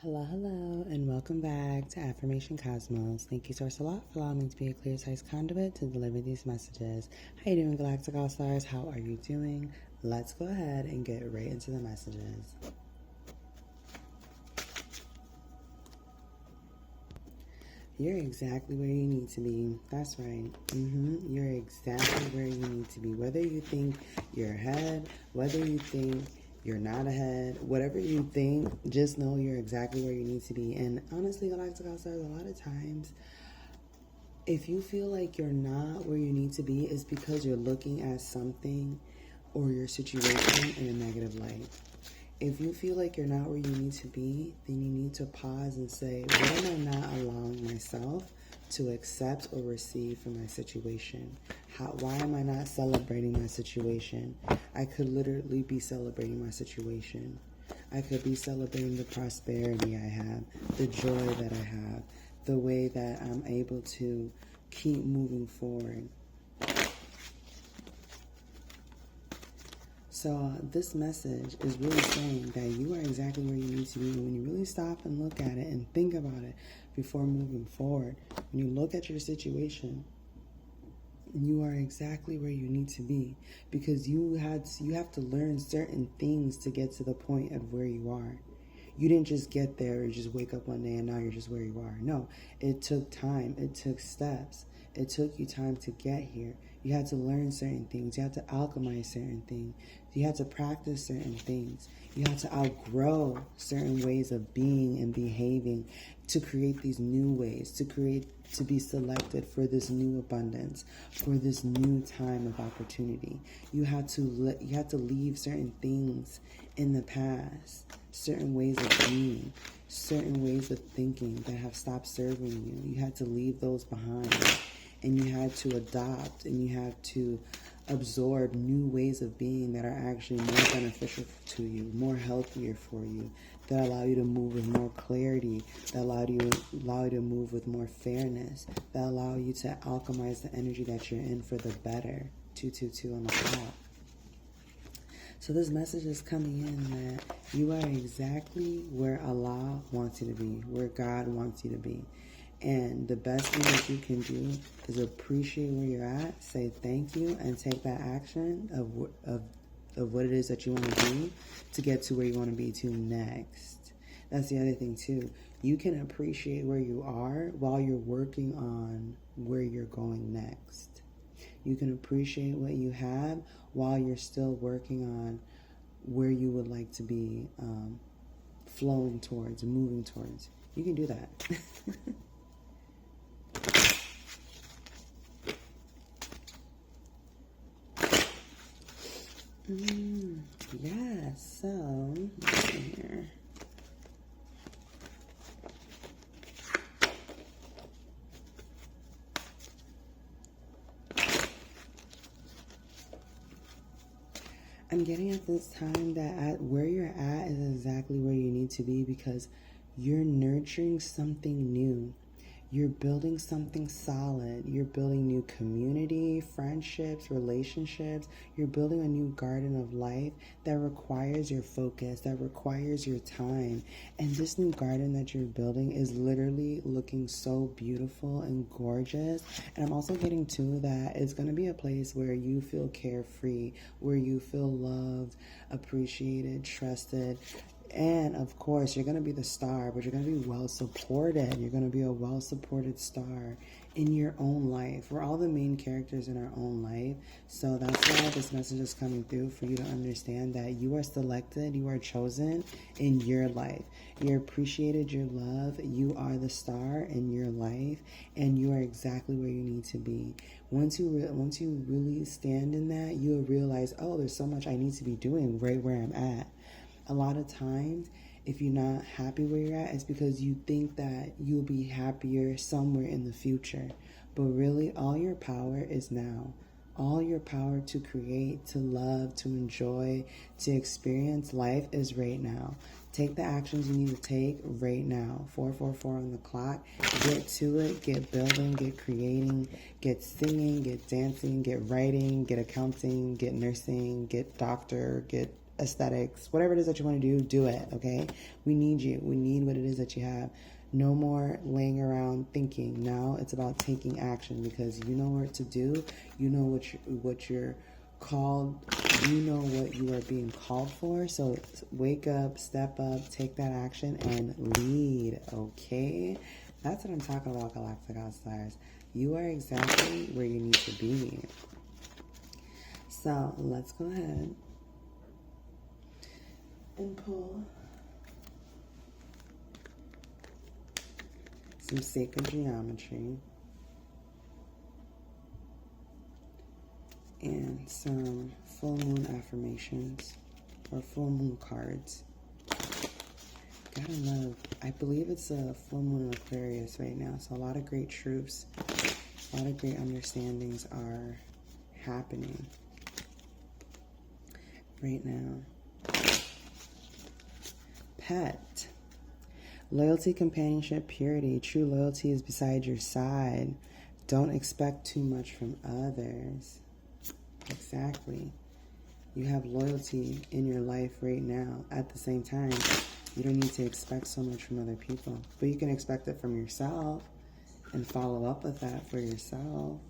Hello, and welcome back to Affirmation Cosmos. Thank you, Source a lot, for allowing me to be a clear size conduit to deliver these messages. How you doing, Galactic All Stars? How are you doing? Let's go ahead and get right into the messages. You're exactly where you need to be. That's right. You're exactly where you need to be. Whether you think you're ahead, whether you think you're not ahead, whatever you think, just know you're exactly where you need to be. And honestly, Galactic All Stars, a lot of times, if you feel like you're not where you need to be, it's because you're looking at something or your situation in a negative light. If you feel like you're not where you need to be, then you need to pause and say, what am I not allowing myself to accept or receive from my situation? Why am I not celebrating my situation? I could literally be celebrating my situation. I could be celebrating the prosperity I have, the joy that I have, the way that I'm able to keep moving forward. So this message is really saying that you are exactly where you need to be. When you really stop and look at it and think about it before moving forward, when you look at your situation, you are exactly where you need to be, because you have to learn certain things to get to the point of where you are. You didn't just get there or just wake up one day and now you're just where you are. No, it took time. It took steps. It took you time to get here. You had to learn certain things. You had to alchemize certain things. You had to practice certain things. You had to outgrow certain ways of being and behaving to create these new ways, to be selected for this new abundance, for this new time of opportunity. You had to leave certain things in the past, certain ways of being, certain ways of thinking that have stopped serving you. You had to leave those behind, and you had to adopt, and you had to absorb new ways of being that are actually more beneficial to you, more healthier for you, that allow you to move with more clarity, that allow you to move with more fairness, that allow you to alchemize the energy that you're in for the better. 222 on the clock. So this message is coming in that you are exactly where Allah wants you to be, where God wants you to be. And the best thing that you can do is appreciate where you're at, say thank you, and take that action of what it is that you want to do to get to where you want to be to next. That's the other thing too. You can appreciate where you are while you're working on where you're going next. You can appreciate what you have while you're still working on where you would like to be flowing towards, moving towards. You can do that. Yeah, so let's see here. I'm getting at this time that where you're at is exactly where you need to be, because you're nurturing something new. You're building something solid. You're building new community, friendships, relationships. You're building a new garden of life that requires your focus, that requires your time. And this new garden that you're building is literally looking so beautiful and gorgeous. And I'm also getting to that it's going to be a place where you feel carefree, where you feel loved, appreciated, trusted. And of course, you're going to be the star, but you're going to be well supported. You're going to be a well supported star in your own life. We're all the main characters in our own life. So that's why this message is coming through, for you to understand that you are selected, you are chosen in your life. You're appreciated, you're loved, you are the star in your life, and you are exactly where you need to be. Once you really stand in that, you'll realize, oh, there's so much I need to be doing right where I'm at. A lot of times, if you're not happy where you're at, it's because you think that you'll be happier somewhere in the future. But really, all your power is now. All your power to create, to love, to enjoy, to experience life is right now. Take the actions you need to take right now. 444 on the clock. Get to it. Get building. Get creating. Get singing. Get dancing. Get writing. Get accounting. Get nursing. Get doctor. Get aesthetics, whatever it is that you want to do it, okay? We need you. We need what it is that you have. No more laying around thinking. Now it's about taking action, because you know what to do. You know what you're called. You know what you are being called for. So wake up, step up, take that action, and lead, okay? That's what I'm talking about, Galactic Outsiders. You are exactly where you need to be. So let's go ahead and pull some sacred geometry and some full moon affirmations or full moon cards. Gotta love, I believe it's a full moon in Aquarius right now, so a lot of great truths, a lot of great understandings are happening right now. Pet. Loyalty, companionship, purity. True loyalty is beside your side. Don't expect too much from others. Exactly. You have loyalty in your life right now. At the same time, you don't need to expect so much from other people. But you can expect it from yourself and follow up with that for yourself.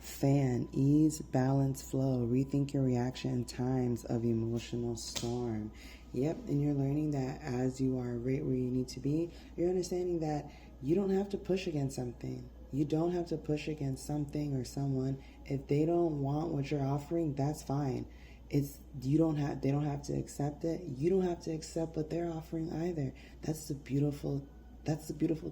Fan, ease, balance, flow. Rethink your reaction in times of emotional storm. Yep, and you're learning that as you are right where you need to be, you're understanding that you don't have to push against something. You don't have to push against something or someone. If they don't want what you're offering, that's fine. They don't have to accept it. You don't have to accept what they're offering either. That's the beautiful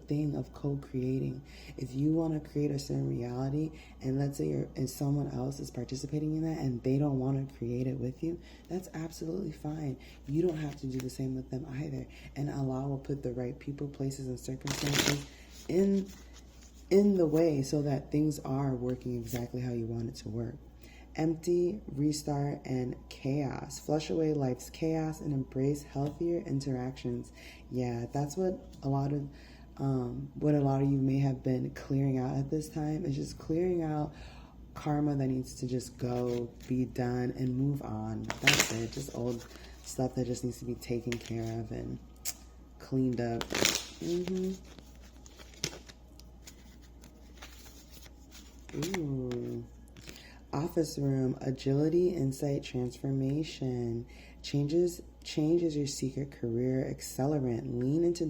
thing of co-creating. If you want to create a certain reality, and let's say someone else is participating in that and they don't want to create it with you, that's absolutely fine. You don't have to do the same with them either. And Allah will put the right people, places, and circumstances in the way so that things are working exactly how you want it to work. Empty, restart, and chaos. Flush away life's chaos and embrace healthier interactions. Yeah, that's what a lot of you may have been clearing out at this time. Is just clearing out karma that needs to just go, be done, and move on. That's it. Just old stuff that just needs to be taken care of and cleaned up. Ooh. Office room, agility, insight, transformation. Change is your secret career accelerant. Lean into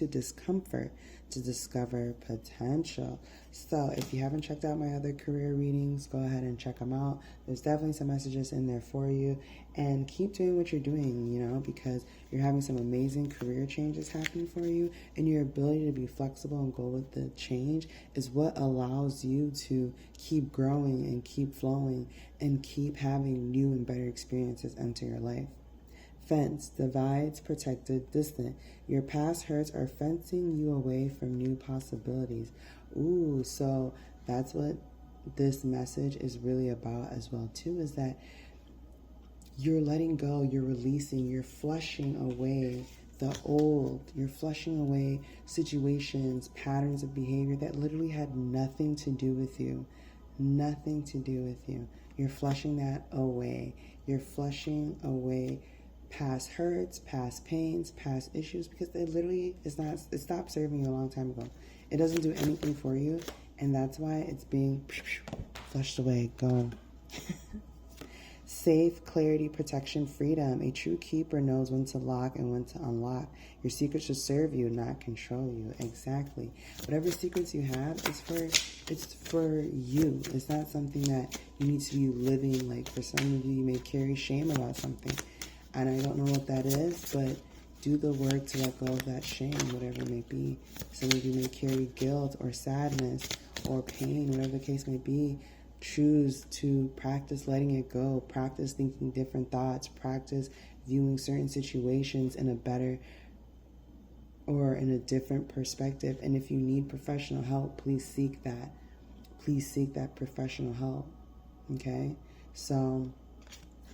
discomfort to discover potential. So if you haven't checked out my other career readings, go ahead and check them out. There's definitely some messages in there for you. And keep doing what you're doing, because you're having some amazing career changes happening for you. And your ability to be flexible and go with the change is what allows you to keep growing and keep flowing and keep having new and better experiences enter your life. Fence, divides, protected, distant. Your past hurts are fencing you away from new possibilities. Ooh, so that's what this message is really about as well too, is that you're letting go, you're releasing, you're flushing away the old, you're flushing away situations, patterns of behavior that literally had nothing to do with you. Nothing to do with you. You're flushing that away. You're flushing away past hurts, past pains, past issues, because it stopped serving you a long time ago. It doesn't do anything for you, and that's why it's being flushed away. Go. Safe, clarity, protection, freedom. A true keeper knows when to lock and when to unlock. Your secrets should serve you, not control you. Exactly. Whatever secrets you have, it's for you. It's not something that you need to be living. Like for some of you may carry shame about something. And I don't know what that is, but do the work to let go of that shame, whatever it may be. Some of you may carry guilt or sadness or pain, whatever the case may be. Choose to practice letting it go. Practice thinking different thoughts. Practice viewing certain situations in a better or in a different perspective. And if you need professional help, please seek that. Please seek that professional help. Okay? So,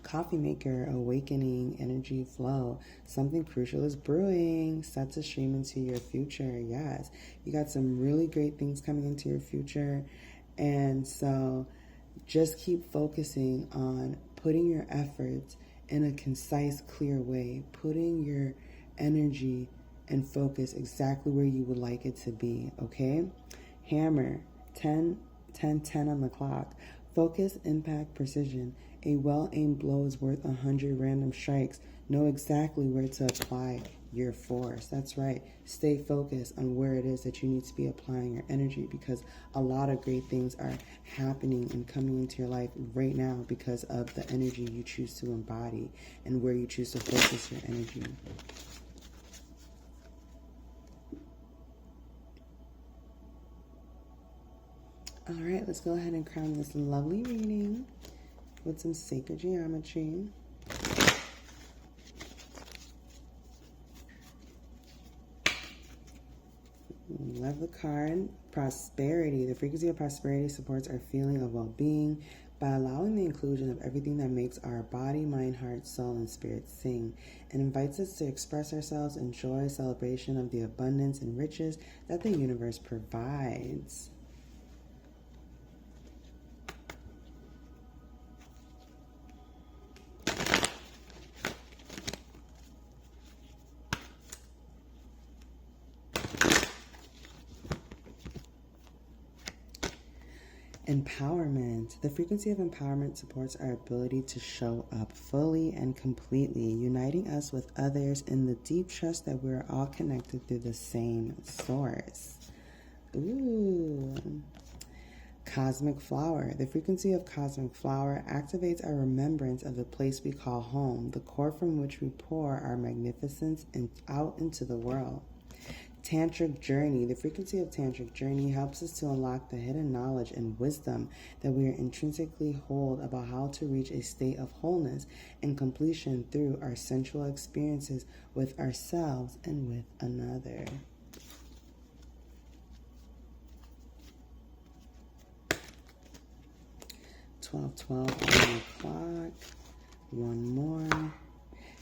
coffee maker, awakening, energy flow. Something crucial is brewing. Set to stream into your future. Yes. You got some really great things coming into your future. And so just keep focusing on putting your efforts in a concise, clear way, putting your energy and focus exactly where you would like it to be, okay? Hammer, 10, 10, 10 on the clock. Focus, impact, precision. A well-aimed blow is worth 100 random strikes. Know exactly where to apply your force. That's right. Stay focused on where it is that you need to be applying your energy, because a lot of great things are happening and coming into your life right now because of the energy you choose to embody and where you choose to focus your energy. All right, let's go ahead and crown this lovely reading with some sacred geometry. Love the card. Prosperity. The frequency of prosperity supports our feeling of well-being by allowing the inclusion of everything that makes our body, mind, heart, soul, and spirit sing, and invites us to express ourselves in joy, celebration of the abundance and riches that the universe provides. Empowerment. The frequency of empowerment supports our ability to show up fully and completely, uniting us with others in the deep trust that we're all connected through the same source. Ooh. Cosmic flower. The frequency of cosmic flower activates our remembrance of the place we call home, the core from which we pour our magnificence out into the world. Tantric journey. The frequency of tantric journey helps us to unlock the hidden knowledge and wisdom that we are intrinsically hold about how to reach a state of wholeness and completion through our sensual experiences with ourselves and with another. $12:12 on the clock. One more.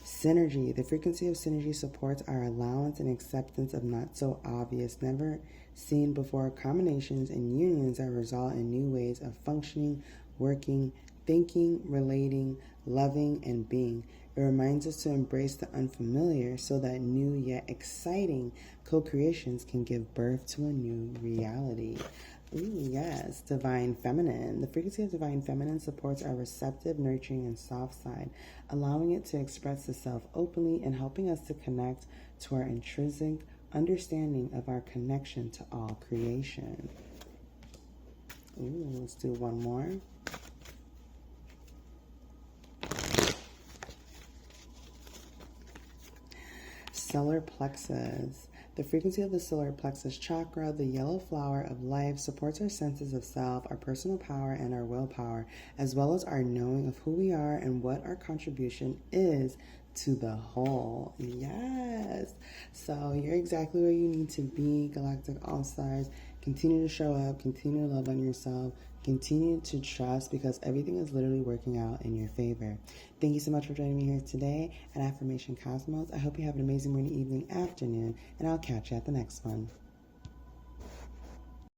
Synergy. The frequency of synergy supports our allowance and acceptance of not so obvious, never seen before combinations and unions that result in new ways of functioning, working, thinking, relating, loving, and being. It reminds us to embrace the unfamiliar so that new yet exciting co-creations can give birth to a new reality. Ooh, yes, Divine Feminine. The frequency of Divine Feminine supports our receptive, nurturing, and soft side, allowing it to express itself openly and helping us to connect to our intrinsic understanding of our connection to all creation. Ooh, let's do one more. Solar plexus. The frequency of the solar plexus chakra, the yellow flower of life, supports our senses of self, our personal power, and our willpower, as well as our knowing of who we are and what our contribution is to the whole. Yes. So you're exactly where you need to be, Galactic All-Stars. Continue to show up, continue to love on yourself, continue to trust, because everything is literally working out in your favor. Thank you so much for joining me here today at Affirmation Cosmos. I hope you have an amazing morning, evening, afternoon, and I'll catch you at the next one.